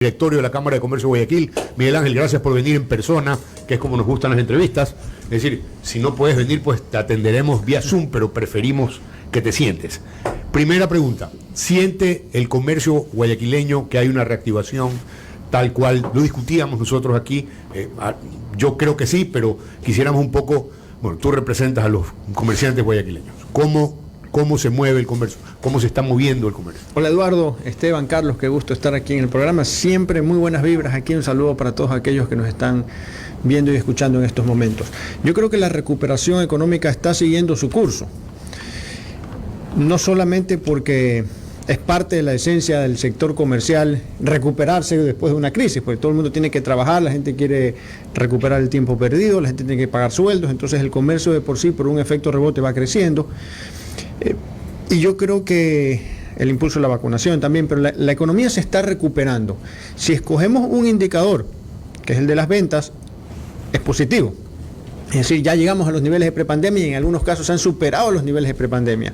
Directorio de la Cámara de Comercio de Guayaquil. Miguel Ángel, gracias por venir en persona, que es como nos gustan las entrevistas. Es decir, si no puedes venir, pues te atenderemos vía Zoom, pero preferimos que te sientes. Primera pregunta, ¿siente el comercio guayaquileño que hay una reactivación tal cual lo discutíamos nosotros aquí? Yo creo que sí, pero quisiéramos un poco, bueno, tú representas a los comerciantes guayaquileños. ¿Cómo se mueve el comercio? ¿Cómo se está moviendo el comercio? Hola Eduardo, Esteban, Carlos, qué gusto estar aquí en el programa. Siempre muy buenas vibras aquí. Un saludo para todos aquellos que nos están viendo y escuchando en estos momentos. Yo creo que la recuperación económica está siguiendo su curso. No solamente porque es parte de la esencia del sector comercial recuperarse después de una crisis, porque todo el mundo tiene que trabajar, la gente quiere recuperar el tiempo perdido, la gente tiene que pagar sueldos, entonces el comercio de por sí, por un efecto rebote, va creciendo. Y yo creo que el impulso de la vacunación también, pero la economía se está recuperando. Si escogemos un indicador, que es el de las ventas, es positivo. Es decir, ya llegamos a los niveles de prepandemia y en algunos casos se han superado los niveles de prepandemia.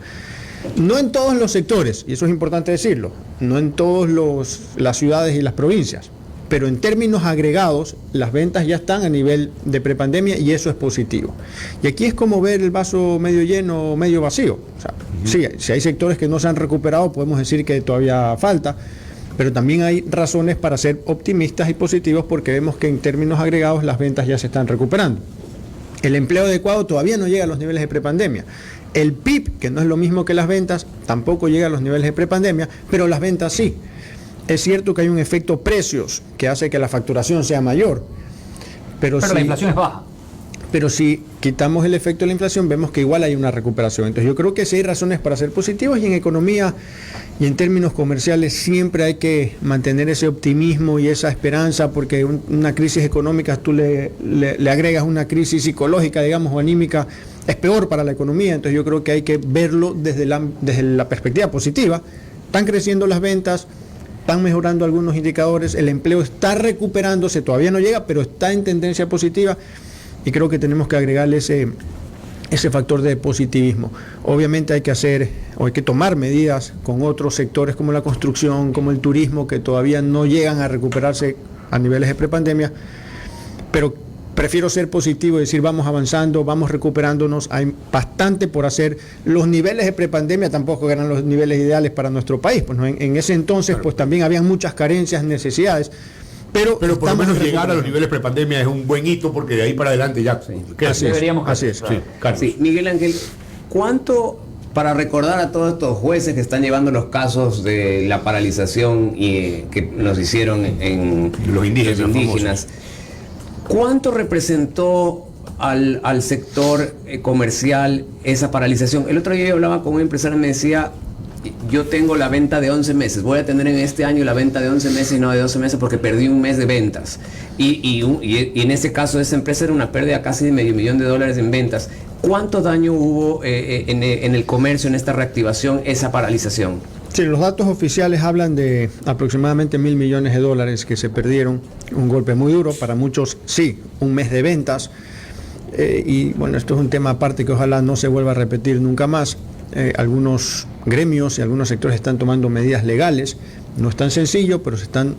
No en todos los sectores, y eso es importante decirlo, no en todas las ciudades y las provincias, pero en términos agregados, las ventas ya están a nivel de prepandemia y eso es positivo. Y aquí es como ver el vaso medio lleno o medio vacío. O sea, sí, si hay sectores que no se han recuperado, podemos decir que todavía falta, pero también hay razones para ser optimistas y positivos porque vemos que en términos agregados las ventas ya se están recuperando. El empleo adecuado todavía no llega a los niveles de prepandemia. El PIB, que no es lo mismo que las ventas, tampoco llega a los niveles de prepandemia, pero las ventas sí. Es cierto que hay un efecto precios que hace que la facturación sea mayor, pero la inflación es baja. Pero si quitamos el efecto de la inflación, vemos que igual hay una recuperación. Entonces yo creo que sí hay razones para ser positivos y en economía y en términos comerciales siempre hay que mantener ese optimismo y esa esperanza porque una crisis económica tú le agregas una crisis psicológica, digamos, o anímica, es peor para la economía. Entonces yo creo que hay que verlo desde la perspectiva positiva. Están creciendo las ventas, están mejorando algunos indicadores, el empleo está recuperándose, todavía no llega, pero está en tendencia positiva y creo que tenemos que agregarle ese factor de positivismo. Obviamente hay que tomar medidas con otros sectores como la construcción, como el turismo, que todavía no llegan a recuperarse a niveles de prepandemia, pero prefiero ser positivo y decir vamos avanzando, vamos recuperándonos, hay bastante por hacer. Los niveles de prepandemia tampoco eran los niveles ideales para nuestro país, pues ¿no? En ese entonces pues también habían muchas carencias, necesidades, pero por lo menos llegar a los niveles prepandemia es un buen hito porque de ahí para adelante ya deberíamos así es. Sí, Miguel Ángel, ¿cuánto, para recordar a todos estos jueces que están llevando los casos de la paralización y que nos hicieron en los indígenas, ¿cuánto representó al sector comercial esa paralización? El otro día yo hablaba con un empresario y me decía, yo tengo la venta de 11 meses, voy a tener en este año la venta de 11 meses y no de 12 meses porque perdí un mes de ventas. Y en ese caso esa empresa era una pérdida casi de $500,000 en ventas. ¿Cuánto daño hubo en el comercio, en esta reactivación, esa paralización? Sí, los datos oficiales hablan de aproximadamente $1.000 millones que se perdieron, un golpe muy duro, para muchos sí, un mes de ventas, y bueno, esto es un tema aparte que ojalá no se vuelva a repetir nunca más. Algunos gremios y algunos sectores están tomando medidas legales, no es tan sencillo, pero se están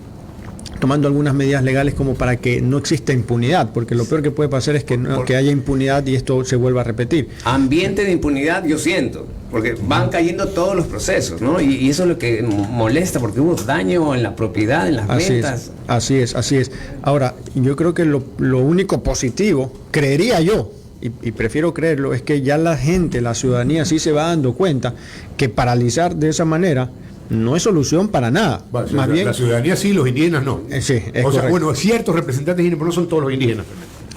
tomando algunas medidas legales como para que no exista impunidad, porque lo peor que puede pasar es que haya impunidad y esto se vuelva a repetir. Ambiente de impunidad yo siento, porque van cayendo todos los procesos, ¿no? Y eso es lo que molesta, porque hubo daño en la propiedad, en las ventas. Así es. Ahora, yo creo que lo único positivo, creería yo, y prefiero creerlo, es que ya la gente, la ciudadanía sí se va dando cuenta que paralizar de esa manera no es solución para nada. Bueno, más bien, la ciudadanía sí, los indígenas no. Sí, es o sea, correcto. bueno, ciertos representantes indígenas, pero no son todos los indígenas.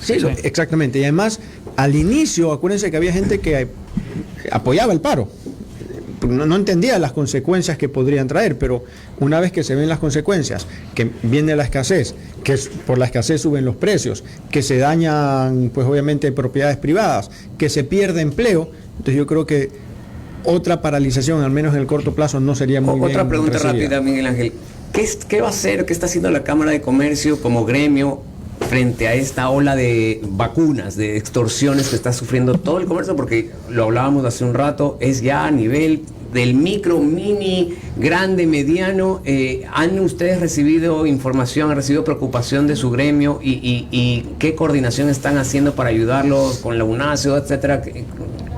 Sí, exactamente. Y además, al inicio, acuérdense que había gente que apoyaba el paro. No entendía las consecuencias que podrían traer, pero una vez que se ven las consecuencias, que viene la escasez, que por la escasez suben los precios, que se dañan, pues obviamente, propiedades privadas, que se pierde empleo, entonces yo creo que otra paralización, al menos en el corto plazo, no sería muy bien. Otra pregunta rápida, Miguel Ángel. ¿Qué va a hacer, qué está haciendo la Cámara de Comercio como gremio frente a esta ola de vacunas, de extorsiones que está sufriendo todo el comercio? Porque lo hablábamos hace un rato, es ya a nivel del micro, mini, grande, mediano. ¿Han ustedes recibido información, han recibido preocupación de su gremio y qué coordinación están haciendo para ayudarlos con la UNACEO, etcétera?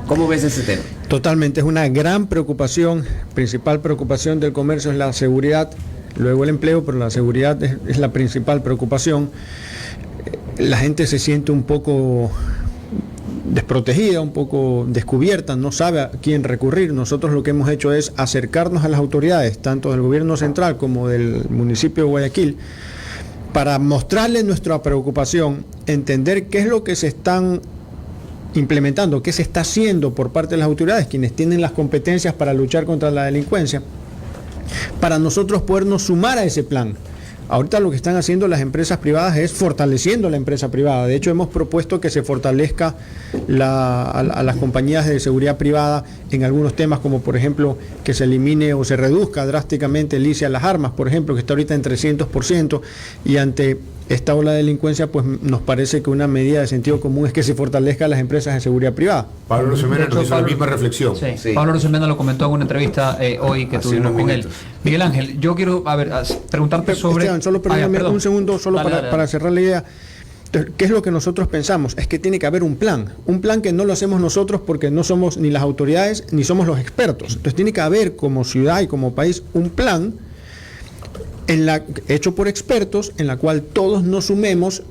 ¿Cómo ves ese tema? Totalmente, es una gran preocupación. Principal preocupación del comercio es la seguridad, luego el empleo, pero la seguridad es la principal preocupación. La gente se siente un poco desprotegida, un poco descubierta, no sabe a quién recurrir. Nosotros lo que hemos hecho es acercarnos a las autoridades, tanto del gobierno central como del municipio de Guayaquil, para mostrarles nuestra preocupación, entender qué es lo que se están implementando, qué se está haciendo por parte de las autoridades, quienes tienen las competencias para luchar contra la delincuencia, para nosotros podernos sumar a ese plan. Ahorita lo que están haciendo las empresas privadas es fortaleciendo la empresa privada. De hecho, hemos propuesto que se fortalezca a las compañías de seguridad privada en algunos temas, como por ejemplo que se elimine o se reduzca drásticamente el ICE a las armas, por ejemplo, que está ahorita en 300%, y ante esta ola de delincuencia, pues nos parece que una medida de sentido común es que se fortalezca a las empresas de seguridad privada. Pablo Rosemena nos hizo la misma reflexión. Sí. Pablo Rosemena lo comentó en una entrevista hoy que tuvimos con él. Miguel Ángel, yo quiero preguntarte sobre... Esteban, solo perdóname un segundo, solo para cerrar la idea. Entonces, ¿qué es lo que nosotros pensamos? Es que tiene que haber un plan que no lo hacemos nosotros porque no somos ni las autoridades ni somos los expertos. Entonces tiene que haber como ciudad y como país un plan hecho por expertos, en la cual todos nos sumemos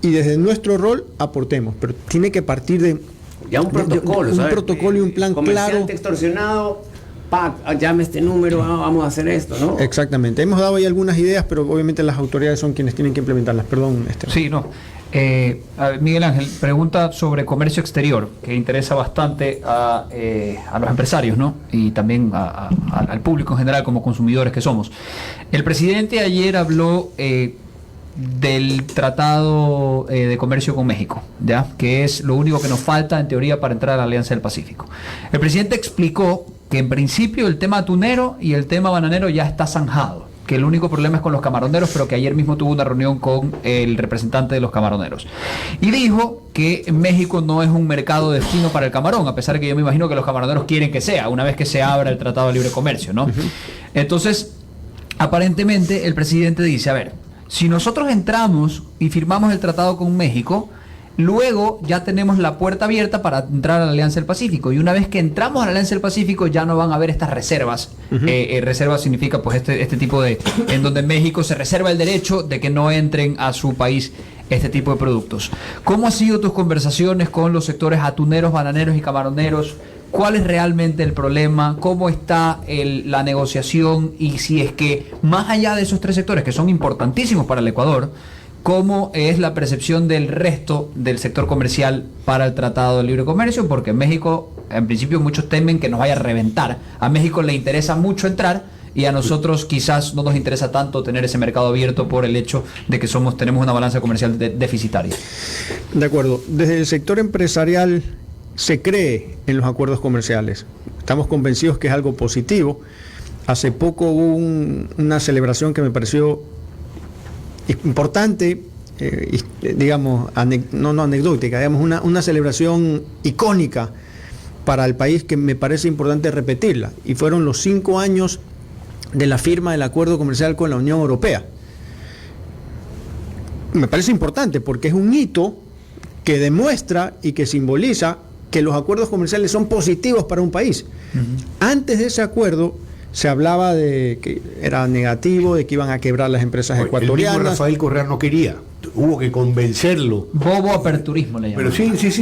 y desde nuestro rol aportemos, pero tiene que partir de ya un protocolo, un protocolo y un plan claro. Extorsionado, llame este número, vamos a hacer esto, ¿no? Exactamente, hemos dado ahí algunas ideas, pero obviamente las autoridades son quienes tienen que implementarlas. Perdón, Esteban. Sí, no. A ver, Miguel Ángel, pregunta sobre comercio exterior, que interesa bastante a los empresarios, ¿no? Y también al público en general como consumidores que somos. El presidente ayer habló del Tratado de Comercio con México, ¿ya? Que es lo único que nos falta en teoría para entrar a la Alianza del Pacífico. El presidente explicó que en principio el tema atunero y el tema bananero ya está zanjado, que el único problema es con los camaroneros, pero que ayer mismo tuvo una reunión con el representante de los camaroneros. Y dijo que México no es un mercado de destino para el camarón, a pesar de que yo me imagino que los camaroneros quieren que sea, una vez que se abra el Tratado de Libre Comercio, ¿no? Entonces, aparentemente el presidente dice, a ver, si nosotros entramos y firmamos el tratado con México, luego ya tenemos la puerta abierta para entrar a la Alianza del Pacífico, y una vez que entramos a la Alianza del Pacífico ya no van a haber estas reservas. Reservas significa pues este tipo de, en donde México se reserva el derecho de que no entren a su país este tipo de productos. ¿Cómo han sido tus conversaciones con los sectores atuneros, bananeros y camaroneros? ¿Cuál es realmente el problema? ¿Cómo está la negociación? Y si es que más allá de esos tres sectores que son importantísimos para el Ecuador, ¿cómo es la percepción del resto del sector comercial para el Tratado de Libre Comercio? Porque México, en principio, muchos temen que nos vaya a reventar. A México le interesa mucho entrar y a nosotros quizás no nos interesa tanto tener ese mercado abierto por el hecho de que tenemos una balanza comercial deficitaria. De acuerdo. Desde el sector empresarial se cree en los acuerdos comerciales. Estamos convencidos que es algo positivo. Hace poco hubo una celebración que me pareció importante, digamos, no anecdótica, digamos, una celebración icónica para el país que me parece importante repetirla, y fueron los 5 años de la firma del acuerdo comercial con la Unión Europea. Me parece importante porque es un hito que demuestra y que simboliza que los acuerdos comerciales son positivos para un país. Antes de ese acuerdo se hablaba de que era negativo, de que iban a quebrar las empresas ecuatorianas. El mismo Rafael Correa no quería, hubo que convencerlo. Bobo aperturismo le llaman.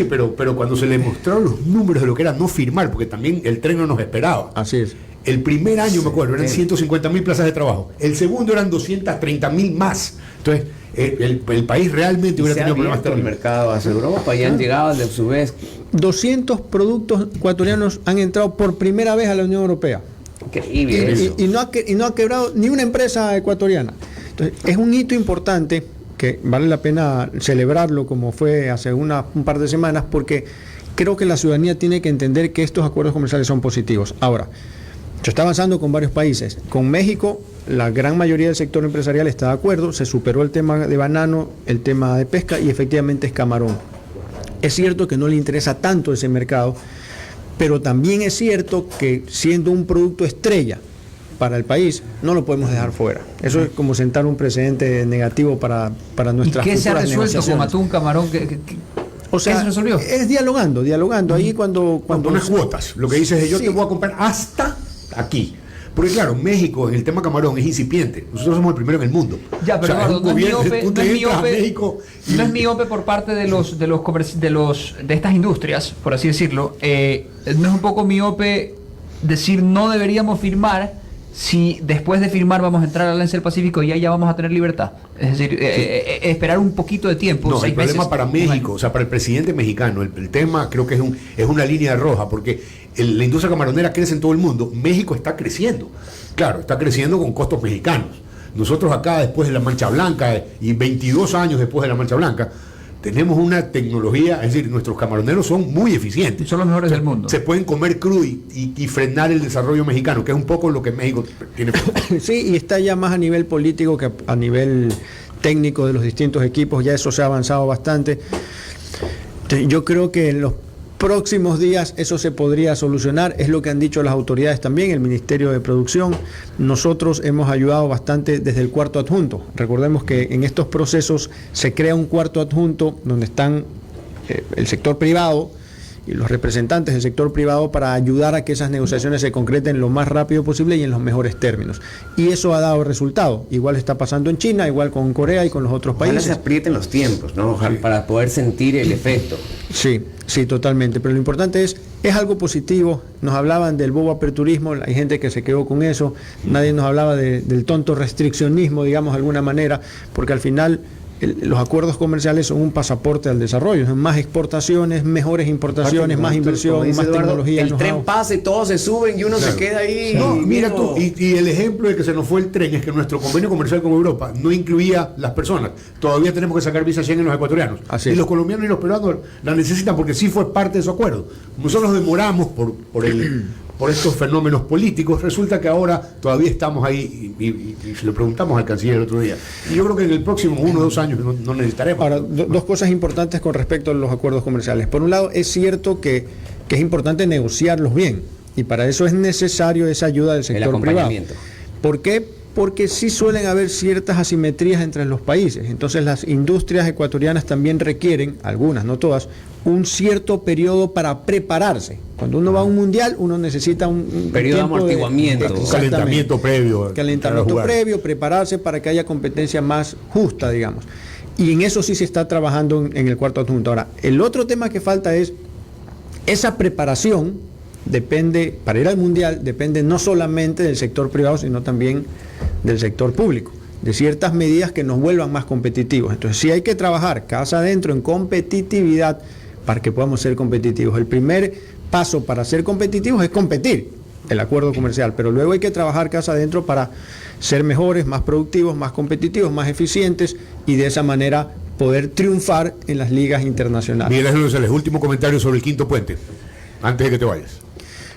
Pero pero cuando se le mostraron los números de lo que era no firmar, porque también el tren no nos esperaba. Así es. El primer año, me acuerdo, eran 150.000 plazas de trabajo. El segundo eran 230.000 más. Entonces, el país realmente hubiera tenido problemas terribles. El mercado hacia Europa y han llegado de su vez. 200 productos ecuatorianos han entrado por primera vez a la Unión Europea. Y no ha quebrado ni una empresa ecuatoriana. Entonces, es un hito importante que vale la pena celebrarlo, como fue hace un par de semanas, porque creo que la ciudadanía tiene que entender que estos acuerdos comerciales son positivos. Ahora, Se está avanzando con varios países. Con México, la gran mayoría del sector empresarial está de acuerdo, se superó el tema de banano, el tema de pesca y efectivamente es camarón. Es cierto que no le interesa tanto ese mercado, pero también es cierto que siendo un producto estrella para el país, no lo podemos dejar fuera. Eso es como sentar un precedente negativo para nuestras futuras negociaciones. ¿Y qué se ha resuelto con atún, camarón? O sea, ¿qué se resolvió? Es dialogando. Ahí cuando unas cuotas. Lo que dices es yo Sí. te voy a comprar hasta aquí. Porque claro, México en el tema camarón es incipiente. Nosotros somos el primero en el mundo. Ya, pero O sea, Eduardo, es un no es gobierno, miope, tú no te es entras a miope, México y- no es miope por parte de estas industrias, por así decirlo. No es un poco miope decir no deberíamos firmar si después de firmar vamos a entrar a la Alianza del Pacífico y ya vamos a tener libertad. Es decir, esperar un poquito de tiempo. No, el 6 problema meses, para un México, año. o sea, para el presidente mexicano, el tema creo que es una línea roja, porque la industria camaronera crece en todo el mundo. México está creciendo. Claro, está creciendo con costos mexicanos. Nosotros acá, después de la Mancha Blanca, y 22 años después de la Mancha Blanca, tenemos una tecnología, es decir, nuestros camaroneros son muy eficientes. Son los mejores del mundo. Se pueden comer crudo y frenar el desarrollo mexicano, que es un poco lo que México tiene. Sí, y está ya más a nivel político que a nivel técnico de los distintos equipos, ya eso se ha avanzado bastante. Entonces, yo creo que en los próximos días eso se podría solucionar, es lo que han dicho las autoridades también, el Ministerio de Producción. Nosotros hemos ayudado bastante desde el cuarto adjunto. Recordemos que en estos procesos se crea un cuarto adjunto donde están el sector privado y los representantes del sector privado para ayudar a que esas negociaciones se concreten lo más rápido posible y en los mejores términos. Y eso ha dado resultado. Igual está pasando en China, igual con Corea y con los otros Ojalá países. se aprieten los tiempos, ¿no? Ojalá, para poder sentir el efecto. Sí, totalmente. Pero lo importante es algo positivo. Nos hablaban del bobo aperturismo, hay gente que se quedó con eso. Nadie nos hablaba del tonto restriccionismo, digamos de alguna manera, porque al final los acuerdos comerciales son un pasaporte al desarrollo. Son más exportaciones, mejores importaciones, más inversión, Como dice más Eduardo, tecnología. el know-how. tren pasa y todos se suben y uno Claro. se queda ahí. No, mira viendo- tú, y el ejemplo de que se nos fue el tren es que nuestro convenio comercial con Europa no incluía las personas. Todavía tenemos que sacar visa Schengen los ecuatorianos. Así y es. los colombianos y los peruanos la necesitan porque sí fue parte de su acuerdo. Nosotros nos demoramos por estos fenómenos políticos. Resulta que ahora todavía estamos ahí y se lo preguntamos al canciller el otro día. Y yo creo que en el próximo 1 o 2 años no necesitaremos. Ahora, dos cosas importantes con respecto a los acuerdos comerciales. Por un lado, es cierto que es importante negociarlos bien, y para eso es necesario esa ayuda del sector privado. acompañamiento. ¿Por qué? Porque sí suelen haber ciertas asimetrías entre los países. Entonces las industrias ecuatorianas también requieren, algunas, no todas, un cierto periodo para prepararse. Cuando uno va a un mundial, uno necesita un Periodo de tiempo amortiguamiento. Un Exactamente. calentamiento previo. Calentamiento para jugar. previo, prepararse para que haya competencia más justa, digamos. Y en eso sí se está trabajando en el cuarto adjunto. Ahora, el otro tema que falta es esa preparación. Depende, para ir al mundial, depende no solamente del sector privado, sino también del sector público, de ciertas medidas que nos vuelvan más competitivos. Entonces sí hay que trabajar casa adentro en competitividad para que podamos ser competitivos. El primer paso para ser competitivos es competir, el acuerdo comercial, pero luego hay que trabajar casa adentro para ser mejores, más productivos, más competitivos, más eficientes y de esa manera poder triunfar en las ligas internacionales. Miguel Ángel González, último comentario sobre el quinto puente, antes de que te vayas.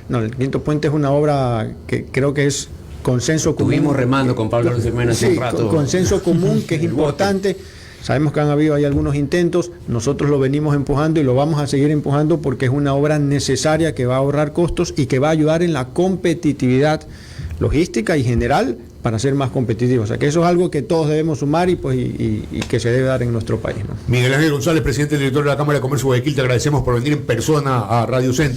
No, el Quinto Puente es una obra que creo que es consenso común. Estuvimos remando con Pablo Rosemena hace Sí, un rato. consenso común que es El bote. importante. Sabemos que han habido ahí algunos intentos, nosotros lo venimos empujando y lo vamos a seguir empujando porque es una obra necesaria que va a ahorrar costos y que va a ayudar en la competitividad logística y general para ser más competitivos. O sea que eso es algo que todos debemos sumar y que se debe dar en nuestro país, ¿no? Miguel Ángel González, presidente y director de la Cámara de Comercio de Guayaquil, te agradecemos por venir en persona a Radio Centro.